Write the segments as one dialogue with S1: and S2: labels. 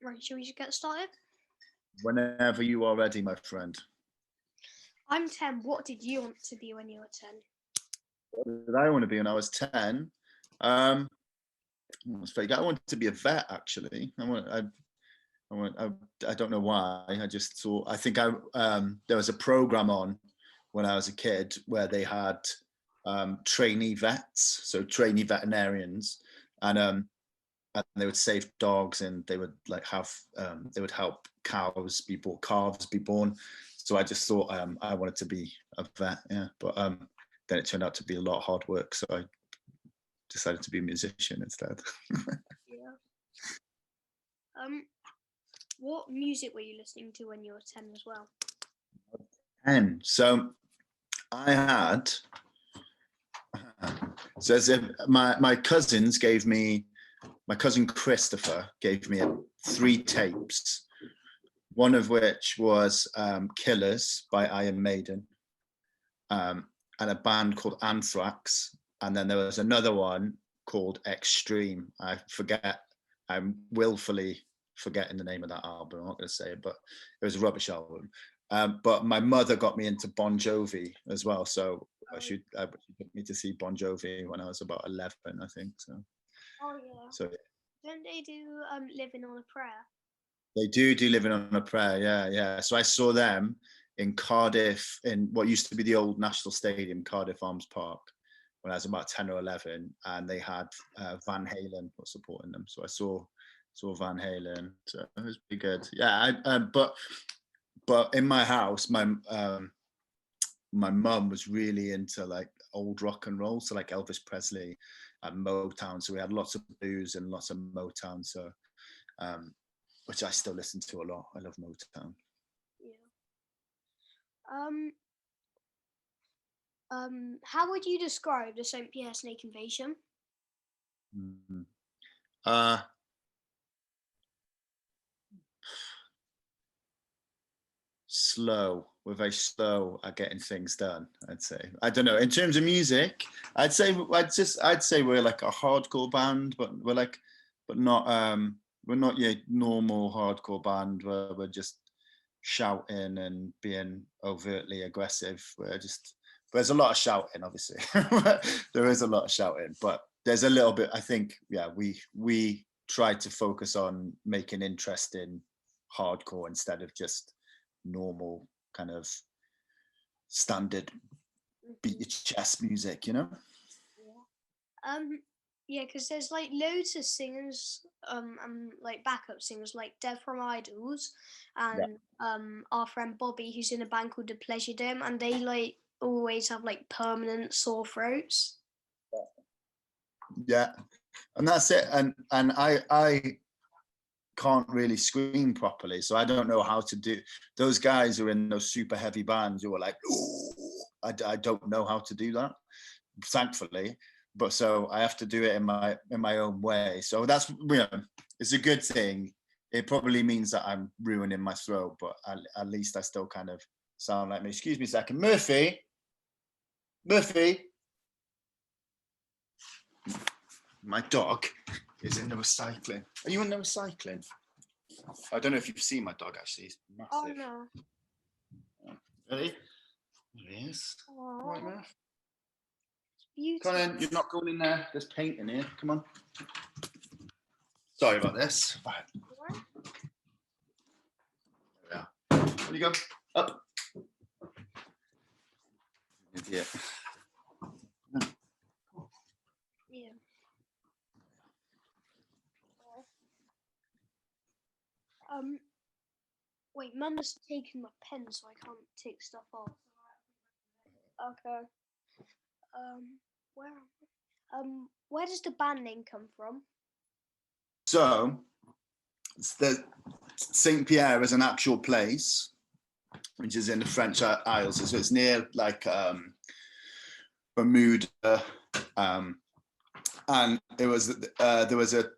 S1: Right, shall we just get started?
S2: Whenever you are ready, my friend.
S1: I'm 10. What did you want to be when you were 10?
S2: What did I want to be when I was 10? I wanted to be a vet, actually. I don't know why. I just thought, there was a program on when I was a kid where they had trainee vets, so trainee veterinarians, and they would save dogs, and they would they would help calves be born. So I just thought I wanted to be a vet, yeah. But then it turned out to be a lot of hard work, so I decided to be a musician instead.
S1: Yeah. What music were you listening to when you were 10 as well?
S2: 10. So I had. So as if my cousins gave me. My cousin Christopher gave me 3 tapes, one of which was Killers by Iron Maiden, and a band called Anthrax. And then there was another one called Extreme. I'm willfully forgetting the name of that album. I'm not going to say it, but it was a rubbish album. But my mother got me into Bon Jovi as well. So she took me to see Bon Jovi when I was about 11, I think. So.
S1: Oh yeah.
S2: So
S1: don't they do Living on a Prayer?
S2: They do Living on a Prayer, yeah. So I saw them in Cardiff, in what used to be the old National Stadium, Cardiff Arms Park, when I was about 10 or 11, and they had Van Halen was supporting them. So I saw Van Halen. So it was pretty good. Yeah, but in my house, my mum was really into like old rock and roll, so like Elvis Presley and Motown. So we had lots of blues and lots of Motown. So, which I still listen to a lot. I love Motown.
S1: Yeah. How would you describe the St. Pierre snake invasion?
S2: Slow. We're very slow at getting things done, I'd say. I don't know. In terms of music, I'd say we're like a hardcore band, but we're not your normal hardcore band where we're just shouting and being overtly aggressive. There's a lot of shouting, obviously. There is a lot of shouting, but there's a little bit, I think, yeah, we try to focus on making interesting hardcore instead of just normal kind of standard beat your chest music, you know?
S1: Yeah, because there's like loads of singers and like backup singers like Dev from Idols and our friend Bobby, who's in a band called The Pleasure Dome, and they like always have like permanent sore throats.
S2: Yeah, and that's it. And I can't really scream properly, so I don't know how to do. Those guys who are in those super heavy bands who are like, ooh, I don't know how to do that, thankfully. But so I have to do it in my own way. So that's, it's a good thing. It probably means that I'm ruining my throat, but at least I still kind of sound like me. Excuse me a second, Murphy. My dog is in the recycling. Are you in the recycling? I don't know if you've seen my dog, actually. He's massive.
S1: Oh, no.
S2: Ready? There he is. Right, Murph.
S1: Beautiful.
S2: Come on, you're not going in there. There's paint in here. Come on. Sorry about this. Right. There we are. There you go. Up. Idiot.
S1: Yeah. Wait, Mum's taken my pen, so I can't take stuff off. Okay. Where does the band name come from?
S2: So, the St. Pierre is an actual place, which is in the French Isles. So it's near like Bermuda, and it was there was a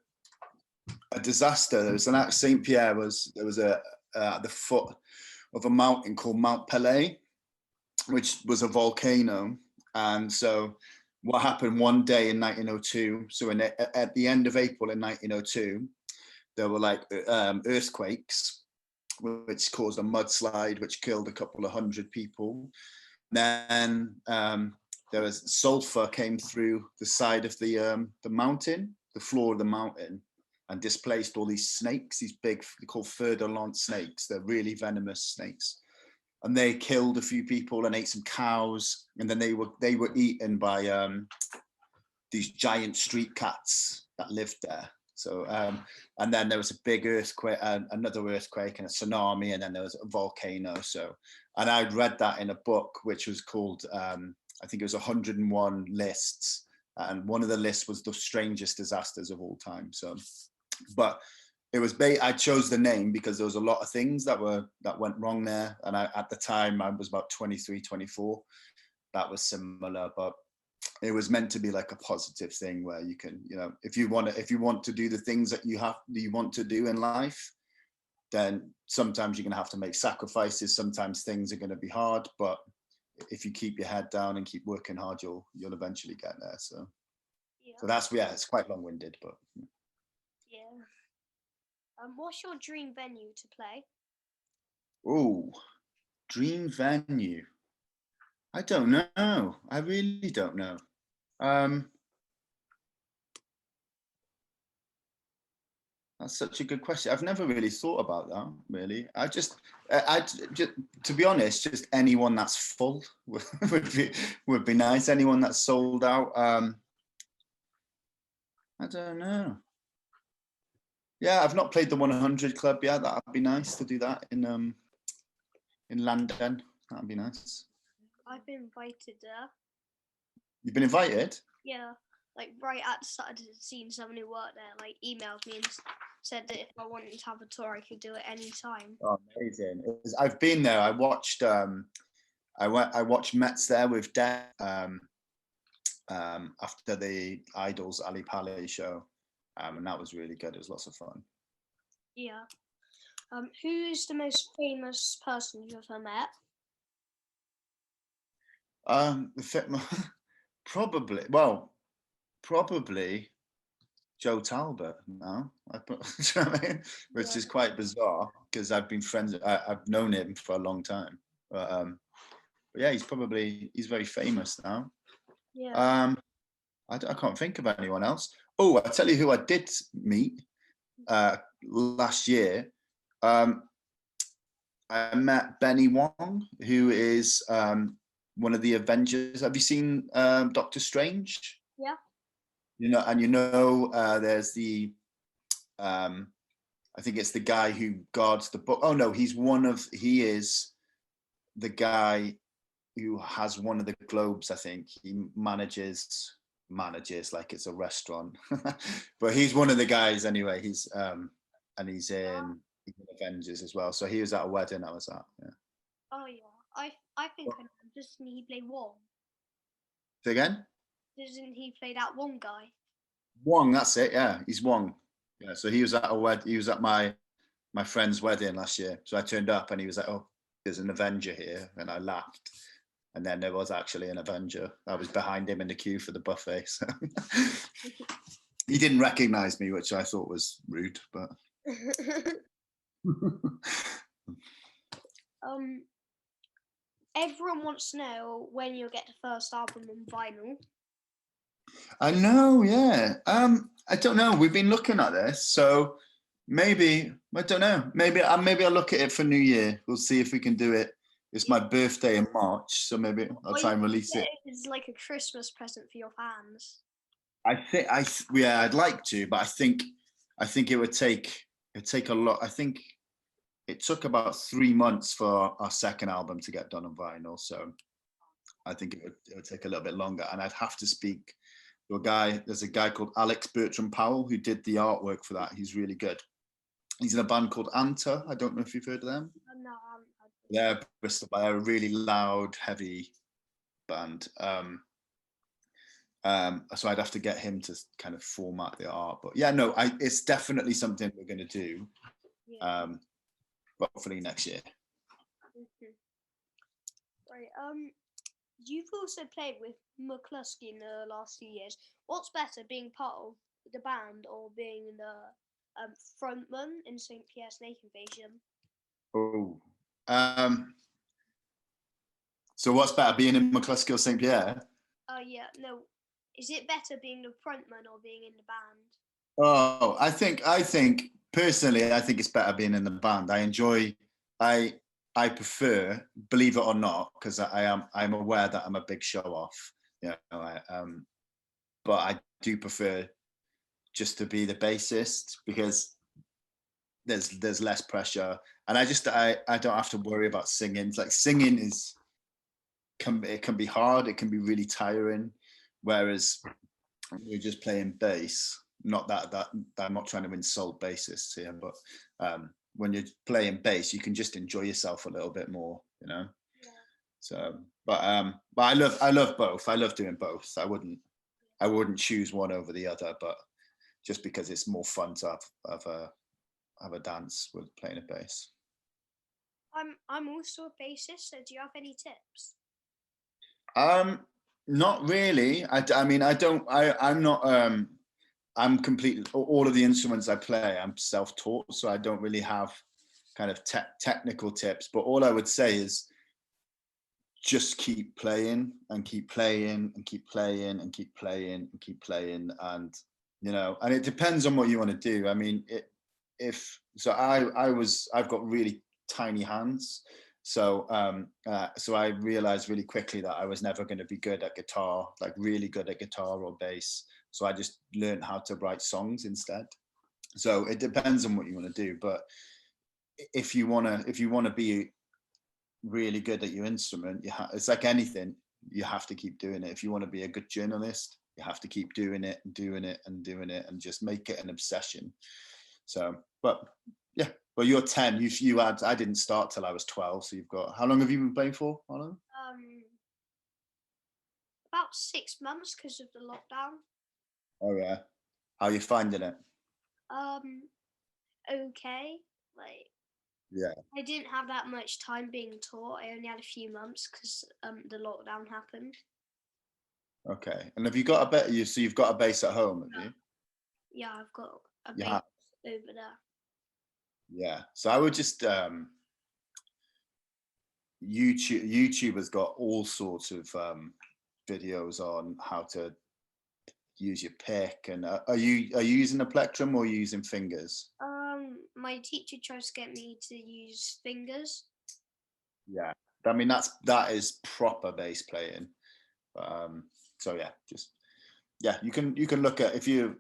S2: disaster. There was St. Pierre was at the foot of a mountain called Mount Pelée, which was a volcano. And so what happened one day in 1902, so at the end of April in 1902, there were like earthquakes, which caused a mudslide, which killed a couple of hundred people. Then there was sulfur came through the side of the mountain, the floor of the mountain, and displaced all these snakes, these big, they're called fer-de-lance snakes. They're really venomous snakes. And they killed a few people and ate some cows. And then they were eaten by these giant street cats that lived there. So, and then there was a big earthquake, another earthquake and a tsunami, and then there was a volcano. So, and I'd read that in a book, which was called, I think it was 101 lists. And one of the lists was the strangest disasters of all time. So, but it was, I chose the name because there was a lot of things that went wrong there. And at the time I was about 23, 24. That was similar, but it was meant to be like a positive thing where you can, if you want to do the things that you want to do in life, then sometimes you're going to have to make sacrifices. Sometimes things are going to be hard, but if you keep your head down and keep working hard, you'll eventually get there. So,
S1: yeah.
S2: So that's, it's quite long-winded, but
S1: yeah. What's your dream venue to play?
S2: Oh, dream venue. I don't know. I really don't know. That's such a good question. I've never really thought about that, really. I just, to be honest, just anyone that's full would be nice. Anyone that's sold out. I don't know. Yeah, I've not played the 100 Club yet. That'd be nice to do that in London. That'd be nice.
S1: I've been invited there.
S2: You've been invited?
S1: Yeah, like right at the start of the scene, someone who worked there like emailed me and said that if I wanted to have a tour, I could do it anytime.
S2: Oh, amazing! I've been there. I watched. I watched Mets there with Dad after the Idols Ali Pali show, and that was really good. It was lots of fun.
S1: Yeah. Who is the most famous person you've ever met?
S2: Probably Joe Talbot now. You know what I mean? Which is quite bizarre because I've been friends. I've known him for a long time. But yeah, he's very famous now.
S1: Yeah.
S2: I can't think of anyone else. Oh, I'll tell you who I did meet last year. I met Benny Wong, who is one of the Avengers. Have you seen Doctor Strange?
S1: Yeah.
S2: There's the I think it's the guy who guards the book. Oh no, he is the guy who has one of the globes. I think he manages like it's a restaurant, but he's one of the guys anyway. He's in Avengers as well. So he was at a wedding I was at. Yeah.
S1: Oh yeah, I think I know. Doesn't he play Wong?
S2: Say again?
S1: Doesn't he play that one guy?
S2: Wong, that's it. Yeah, he's Wong. Yeah, so he was at He was at my friend's wedding last year. So I turned up and he was like, "Oh, there's an Avenger here," and I laughed. And then there was actually an Avenger. I was behind him in the queue for the buffet. So he didn't recognize me, which I thought was rude. But
S1: everyone wants to know when you'll get the first album on vinyl.
S2: I know, yeah. I don't know. We've been looking at this, so maybe I don't know. Maybe I'll look at it for New Year. We'll see if we can do it. It's my birthday in March, so maybe I'll try and release it.
S1: It's like a Christmas present for your fans.
S2: I'd like to, but I think it would take a lot. I think it took about 3 months for our second album to get done on vinyl, so I think it would take a little bit longer, and I'd have to speak to a guy. There's a guy called Alex Bertram Powell who did the artwork for that. He's really good. He's in a band called Anta. I don't know if you've heard of them.
S1: No,
S2: They're Bristol, but they're a really loud, heavy band. So I'd have to get him to kind of format the art. But yeah, no, it's definitely something we're going to do.
S1: Yeah.
S2: But hopefully next year.
S1: Right. You've also played with Mclusky in the last few years. What's better, being part of the band or being frontman in St. Pierre Snake Invasion.
S2: Oh. So what's better, being in Mclusky or St. Pierre?
S1: Yeah, no. Is it better being the frontman or being in the band?
S2: Oh, I think personally, I think it's better being in the band. I prefer, believe it or not, because I'm aware that I'm a big show off. But I do prefer just to be the bassist because there's less pressure, and I don't have to worry about singing. It's like singing it can be hard, it can be really tiring, whereas you're just playing bass. Not that I'm not trying to insult bassists here, but when you're playing bass, you can just enjoy yourself a little bit more, Yeah. So, but I love both. I love doing both. I wouldn't choose one over the other, but just because it's more fun to have a dance with playing a bass.
S1: I'm also a bassist. So do you have any tips?
S2: Not really. I mean, I'm not. I'm completely, all of the instruments I play, I'm self-taught, so I don't really have kind of technical tips. But all I would say is just keep playing and keep playing and keep playing and keep playing and keep playing, and and it depends on what you want to do. I mean, I've got really tiny hands. So so I realized really quickly that I was never going to be good at guitar, like really good at guitar or bass. So I just learned how to write songs instead. So it depends on what you want to do. But if you want to be really good at your instrument, it's like anything, you have to keep doing it. If you want to be a good journalist, you have to keep doing it and doing it and doing it and just make it an obsession. So, but yeah. Well, you're 10. I didn't start till I was 12. So you've got, how long have you been playing for, Arlo?
S1: About 6 months because of the lockdown.
S2: Oh yeah. How are you finding it?
S1: Okay. Like,
S2: yeah.
S1: I didn't have that much time being taught. I only had a few months because the lockdown happened.
S2: Okay. And have you got a bass? So you've got a bass at home, have you?
S1: Yeah, I've got a bass over there.
S2: Yeah. So I would just YouTube has got all sorts of videos on how to use your pick. And are you using a plectrum or are you using fingers?
S1: My teacher tries to get me to use fingers.
S2: Yeah. I mean that is proper bass playing. So yeah, you can look at, you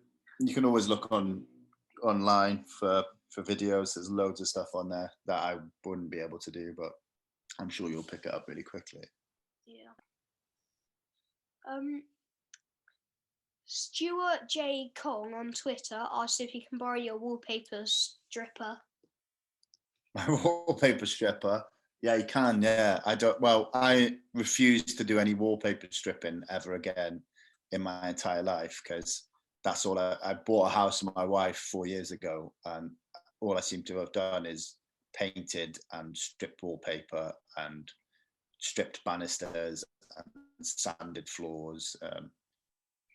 S2: can always look online for videos. There's loads of stuff on there that I wouldn't be able to do, but I'm sure you'll pick it up really quickly.
S1: Yeah. Stuart J. Kong on Twitter asked if he can borrow your wallpaper stripper.
S2: My wallpaper stripper? Yeah, you can. Yeah, I refuse to do any wallpaper stripping ever again in my entire life, because that's all I bought a house for my wife 4 years ago, and all I seem to have done is painted and stripped wallpaper and stripped banisters and sanded floors.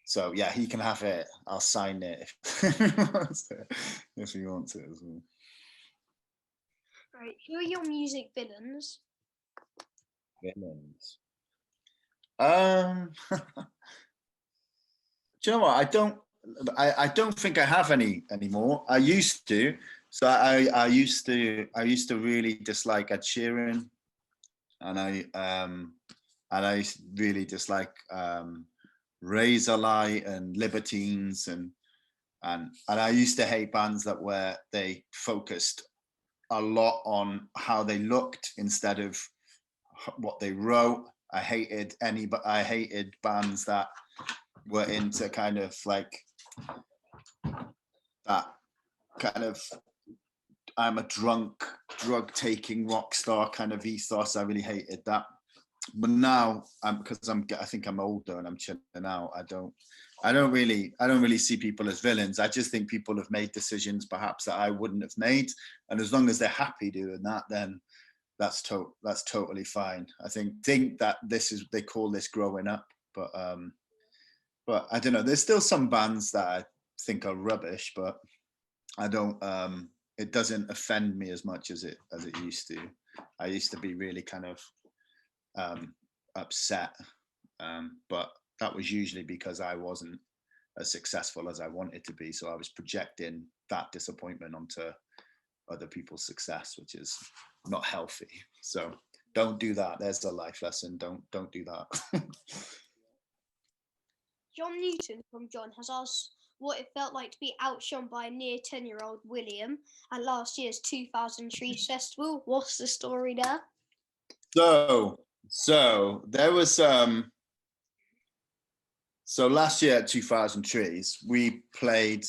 S2: So yeah, he can have it. I'll sign it if he wants it as well.
S1: Right, who are your music villains?
S2: Villains. Do you know what? I don't think I have any anymore. I used to. So I used to really dislike Ed Sheeran, and I really dislike Razorlight and Libertines, and I used to hate bands that they focused a lot on how they looked instead of what they wrote. I hated bands that were into kind of like that kind of I'm a drug taking rock star kind of ethos. I really hated that. But now because I think I'm older and I'm chilling out. I don't really see people as villains. I just think people have made decisions perhaps that I wouldn't have made, and as long as they're happy doing that, then that's totally fine. I think that they call this growing up, but I don't know. There's still some bands that I think are rubbish, but I don't. It doesn't offend me as much as it used to. I used to be really kind of upset, but that was usually because I wasn't as successful as I wanted to be. So I was projecting that disappointment onto other people's success, which is not healthy. So don't do that. There's a life lesson. Don't do that.
S1: John Newton from John has asked what it felt like to be outshone by a near 10-year-old William at last year's 2000 Trees Festival. What's the story there?
S2: So there was so last year at 2000 Trees, we played,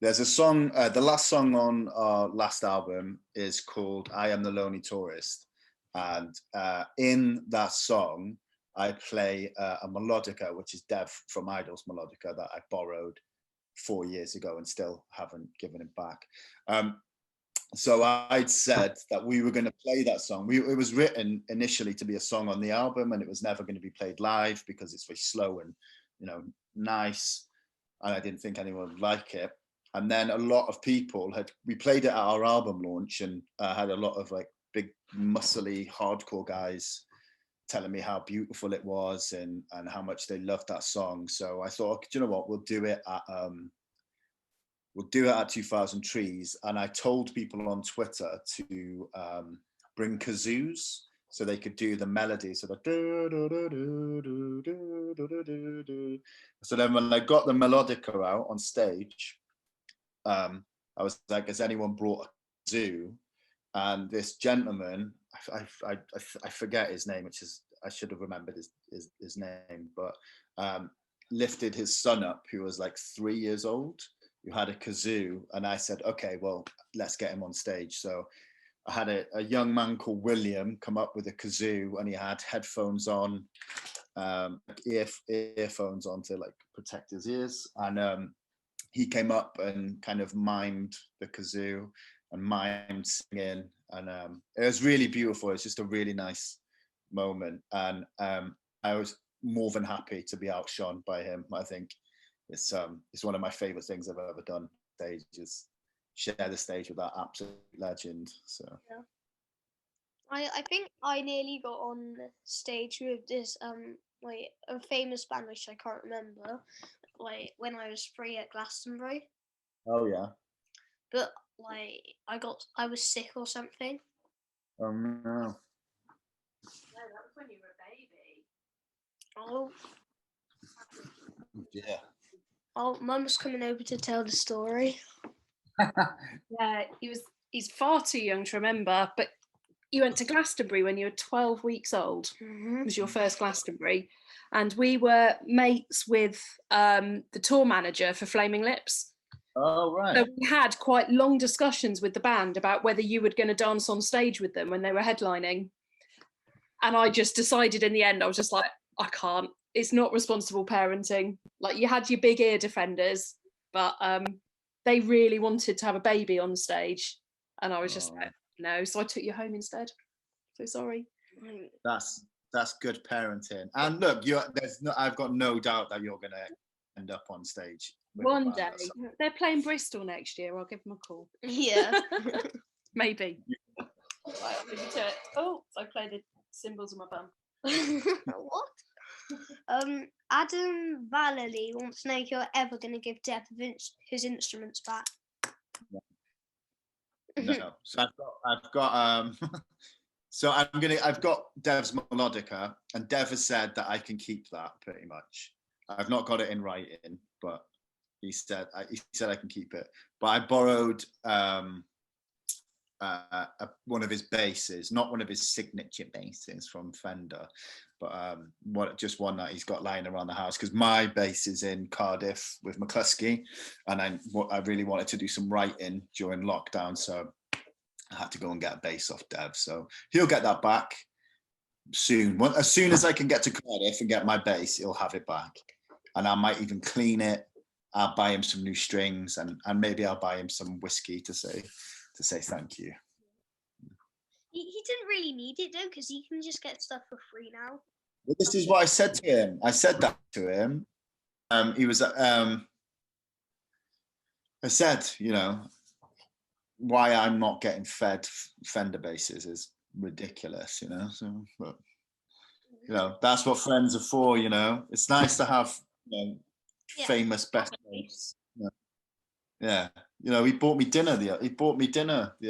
S2: there's a song, the last song on our last album is called I Am the Lonely Tourist. And in that song, I play a melodica, which is Dev from Idol's melodica that I borrowed 4 years ago and still haven't given it back. So I'd said that we were going to play that song. It was written initially to be a song on the album, and it was never going to be played live because it's very slow and, you know, nice. And I didn't think anyone would like it. And then a lot of people we played it at our album launch, and had a lot of like big muscly hardcore guys telling me how beautiful it was and how much they loved that song. So I thought, do you know what, we'll do it at 2000 Trees. And I told people on Twitter to bring kazoos so they could do the melody. So so then when I got the melodica out on stage, I was like, has anyone brought a kazoo? And this gentleman, I forget his name, which is, I should have remembered his name, but lifted his son up, who was like 3 years old, who had a kazoo. And I said, okay, well, let's get him on stage. So I had a young man called William come up with a kazoo, and he had headphones on, earphones on to like protect his ears. And he came up and kind of mimed the kazoo and mimed singing. And it was really beautiful. It's just a really nice moment. And I was more than happy to be outshone by him. I think it's one of my favorite things I've ever done. Stage is share the stage with that absolute legend. So
S1: yeah. I think I nearly got on stage with this like a famous band which I can't remember, like when I was free at Glastonbury.
S2: Oh yeah.
S1: But like I was sick or something.
S2: Oh no.
S3: No, that was when you were a baby.
S1: Oh
S2: Yeah.
S1: Oh, Mum's coming over to tell the story.
S3: Yeah, he's far too young to remember, but you went to Glastonbury when you were 12 weeks old.
S1: Mm-hmm.
S3: It was your first Glastonbury. And we were mates with the tour manager for Flaming Lips.
S2: Oh, right.
S3: So we had quite long discussions with the band about whether you were going to dance on stage with them when they were headlining. And I just decided in the end, I was just like, I can't. It's not responsible parenting. Like, you had your big ear defenders, but they really wanted to have a baby on stage. And I was just like, no. So I took you home instead. So sorry.
S2: That's good parenting. And look, I've got no doubt that you're going to end up on stage.
S3: One day. They're playing Bristol next year. I'll give them a call.
S1: Yeah.
S3: Maybe. Right, I'll leave you to it. Oh, I played the cymbals on my bum.
S1: What? Adam Vallely wants to know if you're ever going to give Dev his instruments back.
S2: No. So I've got so I've got Dev's melodica, and Dev has said that I can keep that pretty much. I've not got it in writing, but he said I can keep it. But I borrowed one of his basses, not one of his signature basses from Fender, but just one that he's got lying around the house, because my bass is in Cardiff with Mclusky, and I really wanted to do some writing during lockdown, so I had to go and get a bass off Dev. So he'll get that back soon. As soon as I can get to Cardiff and get my bass, he'll have it back, and I might even clean it. I'll buy him some new strings, and maybe I'll buy him some whiskey to say thank you.
S1: He didn't really need it though, because he can just get stuff for free now.
S2: Well, this is what I said to him. I said that to him. He was. I said, why I'm not getting fed Fender basses is ridiculous, you know. So, but you know, that's what friends are for, you know. It's nice to have, you know,
S1: Yeah.
S2: famous best mates. Yeah, you know, he bought me dinner the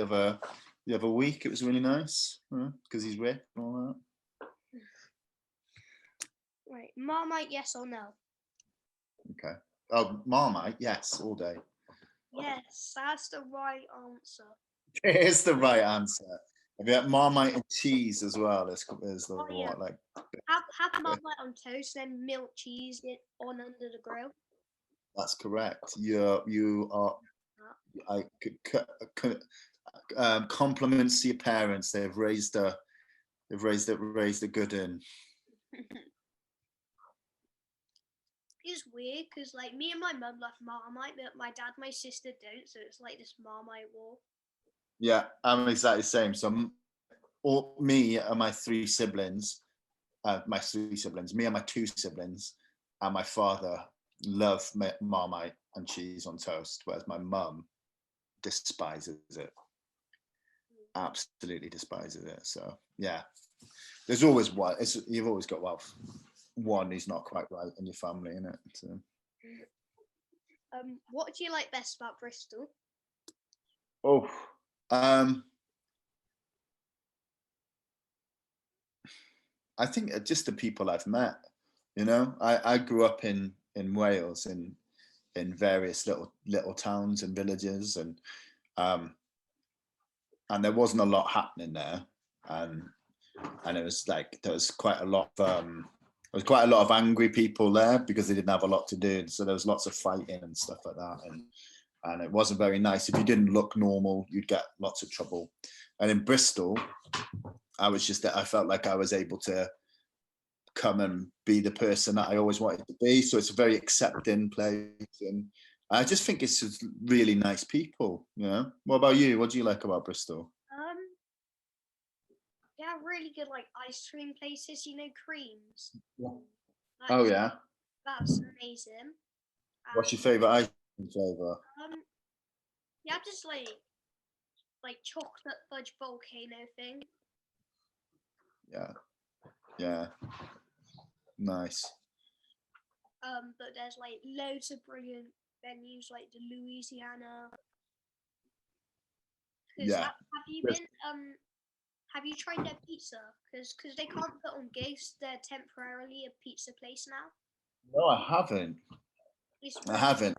S2: other week. It was really nice because he's rich and all that.
S1: Right, Marmite, yes or no?
S2: Okay. Oh, Marmite, yes, all day.
S1: Yes, that's the right answer.
S2: It is the right answer. Have you got Marmite and cheese as well? Is the
S1: Oh, yeah.
S2: what, like
S1: Have Marmite on toast, then milk cheese it on under the grill.
S2: that's correct. You are. I could compliments to your parents. They've raised a good in.
S1: It's weird because like me and my mum love Marmite, but my dad, my sister don't. So it's like this Marmite war.
S2: Yeah, I'm exactly the same. So, me and my three siblings, me and my two siblings, and my father love Marmite and cheese on toast, whereas my mum despises it. Absolutely despises it. So yeah, there's always one. You've always got one who's not quite right in your family, innit? So.
S1: What do you like best about Bristol?
S2: Oh, I think just the people I've met. You know, I grew up in Wales in various little towns and villages, and there wasn't a lot happening there, and it was like there was quite a lot of angry people there because they didn't have a lot to do, and so there was lots of fighting and stuff like that, and it wasn't very nice. If you didn't look normal, you'd get lots of trouble. And in Bristol, I felt like I was able to come and be the person that I always wanted to be. So it's a very accepting place, and I just think it's just really nice people. You know. What about you? What do you like about Bristol?
S1: Yeah, really good like ice cream places. You know, creams.
S2: Yeah.
S1: Like,
S2: Oh yeah.
S1: That's amazing.
S2: What's your favourite ice cream flavour?
S1: Yeah, just like chocolate fudge volcano thing.
S2: Yeah. Nice.
S1: But there's like loads of brilliant venues like the Louisiana.
S2: Yeah.
S1: Have you been? Have you tried their pizza? Because they can't put on gigs. They're temporarily a pizza place now.
S2: No, I haven't.
S1: Really
S2: I haven't.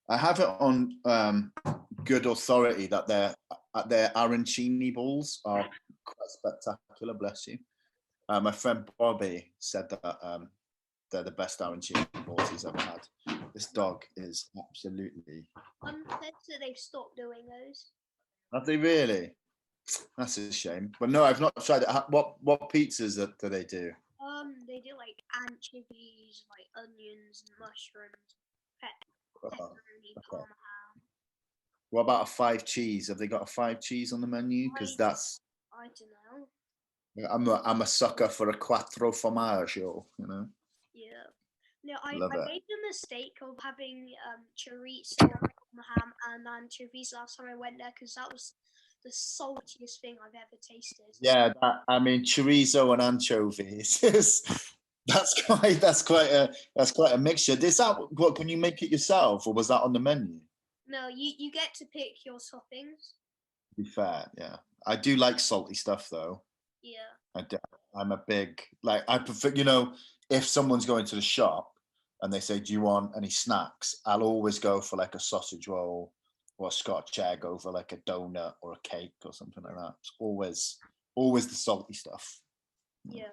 S2: I have it on good authority that their arancini balls are quite spectacular. Bless you. My friend Bobby said that they're the best arancini balls he's ever had. This dog is absolutely.
S1: So they've stopped doing those.
S2: Have they really? That's a shame. But no, I've not tried it. What pizzas do they do?
S1: They do like anchovies, like onions and mushrooms, pepperoni, parma ham.
S2: What about a 5 cheese? Have they got a 5 cheese on the menu? Because that's.
S1: I don't
S2: I'm
S1: know.
S2: a sucker for a quattro formaggio. You know.
S1: Yeah. No, I
S2: Love it.
S1: made the mistake of having chorizo, parma ham, and anchovies last time I went there because that was the saltiest thing I've ever tasted.
S2: Yeah, I mean chorizo and anchovies. That's quite a mixture. Is that what? Can you make it yourself, or was that on the menu?
S1: No, you get to pick your toppings.
S2: To be fair, yeah, I do like salty stuff though.
S1: Yeah.
S2: I'm a big I prefer, you know, if someone's going to the shop and they say, "Do you want any snacks?" I'll always go for like a sausage roll or a Scotch egg over like a donut or a cake or something like that. It's always the salty stuff.
S1: Yeah.